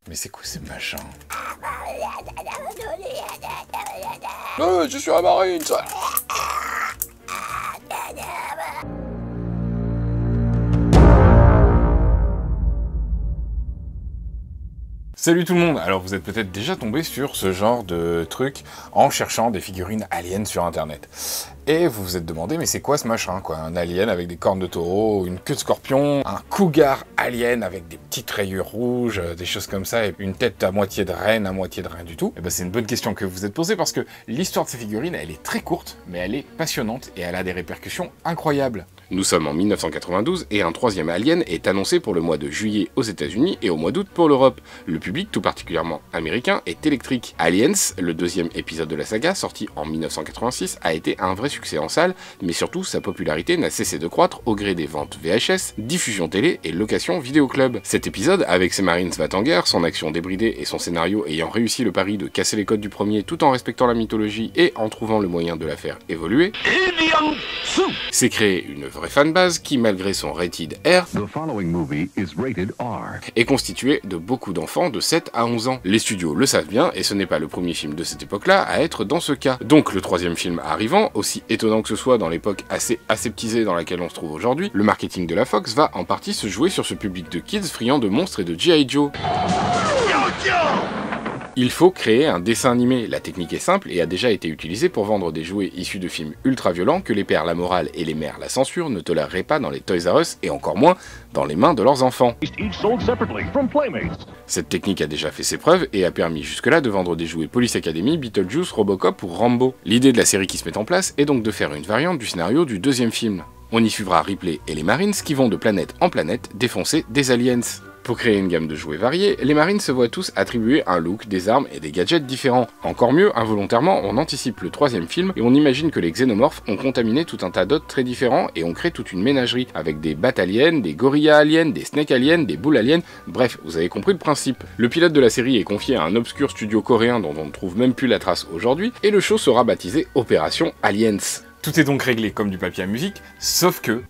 Mais c'est quoi ces machins? Je suis un marine, ça. Salut tout le monde. Alors vous êtes peut-être déjà tombé sur ce genre de truc en cherchant des figurines aliens sur internet. Et vous vous êtes demandé, mais c'est quoi ce machin, quoi? Un alien avec des cornes de taureau, une queue de scorpion, un cougar alien avec des petites rayures rouges, des choses comme ça, et une tête à moitié de reine, à moitié de rien du tout. Et ben c'est une bonne question que vous vous êtes posée, parce que l'histoire de ces figurines, elle est très courte, mais elle est passionnante, et elle a des répercussions incroyables. Nous sommes en 1992 et un troisième Alien est annoncé pour le mois de juillet aux États-Unis et au mois d'août pour l'Europe. Le public, tout particulièrement américain, est électrique. Aliens, le deuxième épisode de la saga, sorti en 1986, a été un vrai succès en salle, mais surtout sa popularité n'a cessé de croître au gré des ventes VHS, diffusion télé et location vidéoclub. Cet épisode, avec ses Marines va en guerre, son action débridée et son scénario ayant réussi le pari de casser les codes du premier tout en respectant la mythologie et en trouvant le moyen de la faire évoluer, s'est créé une vraie fanbase qui, malgré son rated R, est constituée de beaucoup d'enfants de 7 à 11 ans. Les studios le savent bien, et ce n'est pas le premier film de cette époque-là à être dans ce cas. Donc le troisième film arrivant, aussi étonnant que ce soit dans l'époque assez aseptisée dans laquelle on se trouve aujourd'hui, le marketing de la Fox va en partie se jouer sur ce public de kids friand de monstres et de G.I. Joe. Il faut créer un dessin animé. La technique est simple et a déjà été utilisée pour vendre des jouets issus de films ultra violents que les pères la morale et les mères la censure ne toléreraient pas dans les Toys R Us et encore moins dans les mains de leurs enfants. Cette technique a déjà fait ses preuves et a permis jusque-là de vendre des jouets Police Academy, Beetlejuice, Robocop ou Rambo. L'idée de la série qui se met en place est donc de faire une variante du scénario du deuxième film. On y suivra Ripley et les Marines qui vont de planète en planète défoncer des aliens. Pour créer une gamme de jouets variés, les Marines se voient tous attribuer un look, des armes et des gadgets différents. Encore mieux, involontairement, on anticipe le troisième film et on imagine que les xénomorphes ont contaminé tout un tas d'autres très différents et on crée toute une ménagerie avec des bats aliens, des gorillas aliens, des snakes aliens, des boules aliens, bref, vous avez compris le principe. Le pilote de la série est confié à un obscur studio coréen dont on ne trouve même plus la trace aujourd'hui et le show sera baptisé Opération Aliens. Tout est donc réglé comme du papier à musique, sauf que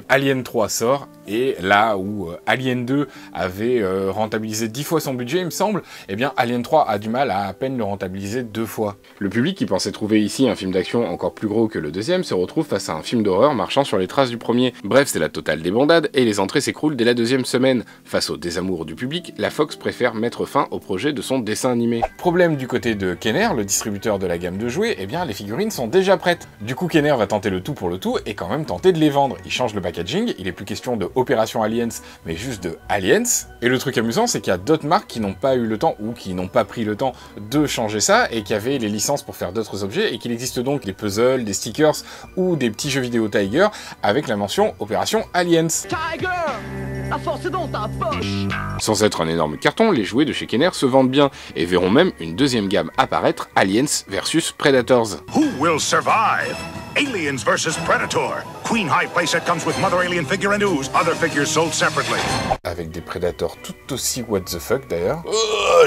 Alien 3 sort, et là où Alien 2 avait rentabilisé 10 fois son budget, il me semble, eh bien Alien 3 a du mal à peine le rentabiliser 2 fois. Le public qui pensait trouver ici un film d'action encore plus gros que le deuxième se retrouve face à un film d'horreur marchant sur les traces du premier. Bref, c'est la totale débandade, et les entrées s'écroulent dès la deuxième semaine. Face au désamour du public, la Fox préfère mettre fin au projet de son dessin animé. Problème du côté de Kenner, le distributeur de la gamme de jouets, eh bien les figurines sont déjà prêtes. Du coup, Kenner va tenter le tout pour le tout et quand même tenter de les vendre. Il change le packaging, il est plus question de Opération Aliens, mais juste de Aliens. Et le truc amusant, c'est qu'il y a d'autres marques qui n'ont pas eu le temps ou qui n'ont pas pris le temps de changer ça et qui avaient les licences pour faire d'autres objets et qu'il existe donc des puzzles, des stickers ou des petits jeux vidéo Tiger avec la mention Opération Aliens. Tiger! La force est dans ta poche! Sans être un énorme carton, les jouets de chez Kenner se vendent bien et verront même une deuxième gamme apparaître, Aliens vs Predators. Who will survive? Aliens vs Predator. Queen High playset comes with Mother Alien figure and ooze. Other figures sold separately. Avec des prédateurs tout aussi what the fuck d'ailleurs.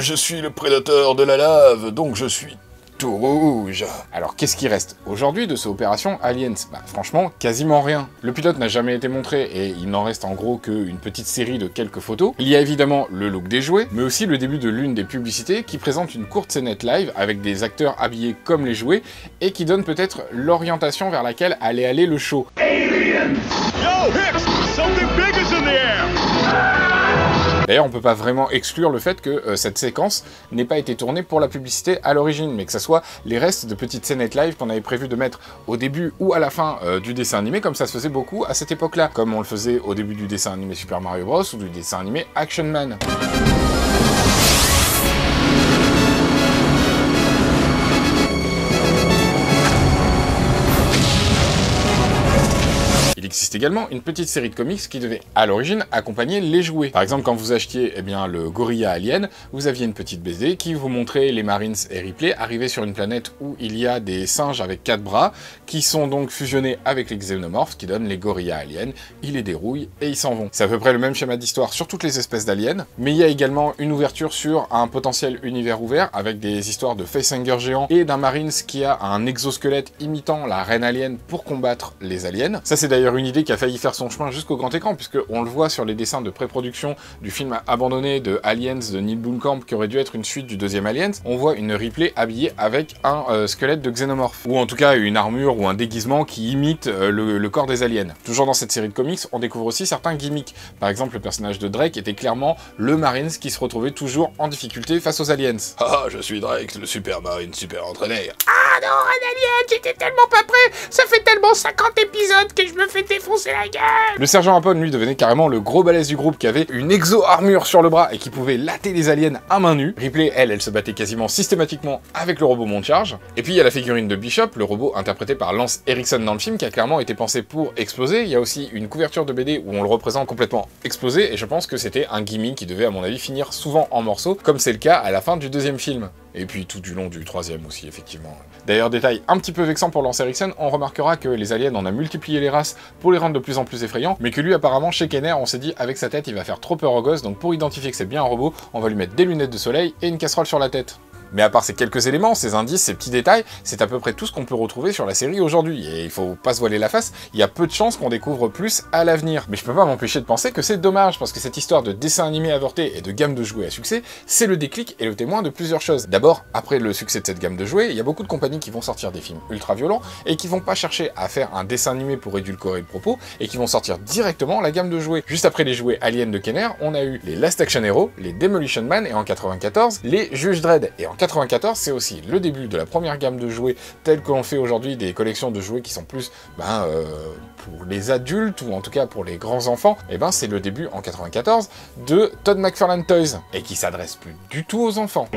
Je suis le prédateur de la lave, donc je suis tout rouge. Alors qu'est-ce qui reste aujourd'hui de cette opération Aliens? Bah franchement, quasiment rien. Le pilote n'a jamais été montré et il n'en reste en gros qu'une petite série de quelques photos. Il y a évidemment le look des jouets, mais aussi le début de l'une des publicités qui présente une courte scénette live avec des acteurs habillés comme les jouets et qui donne peut-être l'orientation vers laquelle allait aller le show. Aliens! Yo, Hicks! Something big is in the air! D'ailleurs, on peut pas vraiment exclure le fait que cette séquence n'ait pas été tournée pour la publicité à l'origine, mais que ça soit les restes de petites scénettes live qu'on avait prévu de mettre au début ou à la fin du dessin animé, comme ça se faisait beaucoup à cette époque-là, comme on le faisait au début du dessin animé Super Mario Bros ou du dessin animé Action Man. Il existe également une petite série de comics qui devait, à l'origine, accompagner les jouets. Par exemple, quand vous achetiez le gorilla alien, vous aviez une petite BD qui vous montrait les Marines et Ripley arriver sur une planète où il y a des singes avec 4 bras, qui sont donc fusionnés avec les xénomorphes, qui donnent les gorillas aliens, ils les dérouillent et ils s'en vont. C'est à peu près le même schéma d'histoire sur toutes les espèces d'aliens, mais il y a également une ouverture sur un potentiel univers ouvert, avec des histoires de facehanger géants et d'un Marines qui a un exosquelette imitant la reine alien pour combattre les aliens. Ça c'est d'ailleurs une idée idée qui a failli faire son chemin jusqu'au grand écran, puisque on le voit sur les dessins de pré-production du film abandonné de Aliens de Neil Blomkamp, qui aurait dû être une suite du deuxième Aliens. On voit une Ripley habillée avec un squelette de xénomorphe, ou en tout cas une armure ou un déguisement qui imite le corps des aliens. Toujours dans cette série de comics, on découvre aussi certains gimmicks. Par exemple, le personnage de Drake était clairement le Marines qui se retrouvait toujours en difficulté face aux aliens. Ah, je suis Drake, le super marine super entraîné. Ah non, un alien, j'étais tellement pas prêt. Ça fait tellement 50 épisodes que je me fais défoncer la gueule. Le sergent Apone, lui, devenait carrément le gros balèze du groupe qui avait une exo-armure sur le bras et qui pouvait latter les aliens à main nue. Ripley, elle se battait quasiment systématiquement avec le robot monte-charge. Et puis il y a la figurine de Bishop, le robot interprété par Lance Erickson dans le film, qui a clairement été pensé pour exploser. Il y a aussi une couverture de BD où on le représente complètement explosé, et je pense que c'était un gimmick qui devait, à mon avis, finir souvent en morceaux, comme c'est le cas à la fin du deuxième film. Et puis tout du long du troisième aussi, effectivement. D'ailleurs, détail un petit peu vexant pour Lance Erickson, on remarquera que les aliens, on a multiplié les races pour les rendre de plus en plus effrayants, mais que lui, apparemment, chez Kenner, on s'est dit, avec sa tête, il va faire trop peur aux gosses, donc pour identifier que c'est bien un robot, on va lui mettre des lunettes de soleil et une casserole sur la tête. Mais à part ces quelques éléments, ces indices, ces petits détails, c'est à peu près tout ce qu'on peut retrouver sur la série aujourd'hui. Et il faut pas se voiler la face, il y a peu de chances qu'on découvre plus à l'avenir. Mais je peux pas m'empêcher de penser que c'est dommage, parce que cette histoire de dessin animé avorté et de gamme de jouets à succès, c'est le déclic et le témoin de plusieurs choses. D'abord, après le succès de cette gamme de jouets, il y a beaucoup de compagnies qui vont sortir des films ultra violents et qui vont pas chercher à faire un dessin animé pour édulcorer le propos et qui vont sortir directement la gamme de jouets. Juste après les jouets Alien de Kenner, on a eu les Last Action Hero, les Demolition Man et en 94, les Juge Dredd. Et en 94, c'est aussi le début de la première gamme de jouets telle que l'on fait aujourd'hui, des collections de jouets qui sont plus pour les adultes ou en tout cas pour les grands enfants. Et c'est le début en 94 de Todd McFarlane Toys et qui s'adresse plus du tout aux enfants.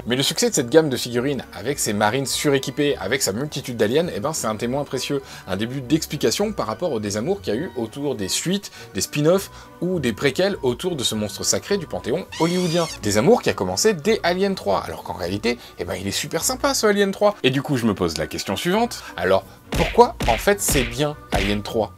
Mais le succès de cette gamme de figurines avec ses marines suréquipées, avec sa multitude d'aliens, c'est un témoin précieux, un début d'explication par rapport au désamour qu'il y a eu autour des suites, des spin-offs ou des préquels autour de ce monstre sacré du panthéon hollywoodien. Désamour qui a commencé dès Alien 3, alors qu'en réalité, il est super sympa ce Alien 3. Et du coup, je me pose la question suivante, alors pourquoi en fait c'est bien Alien 3 ?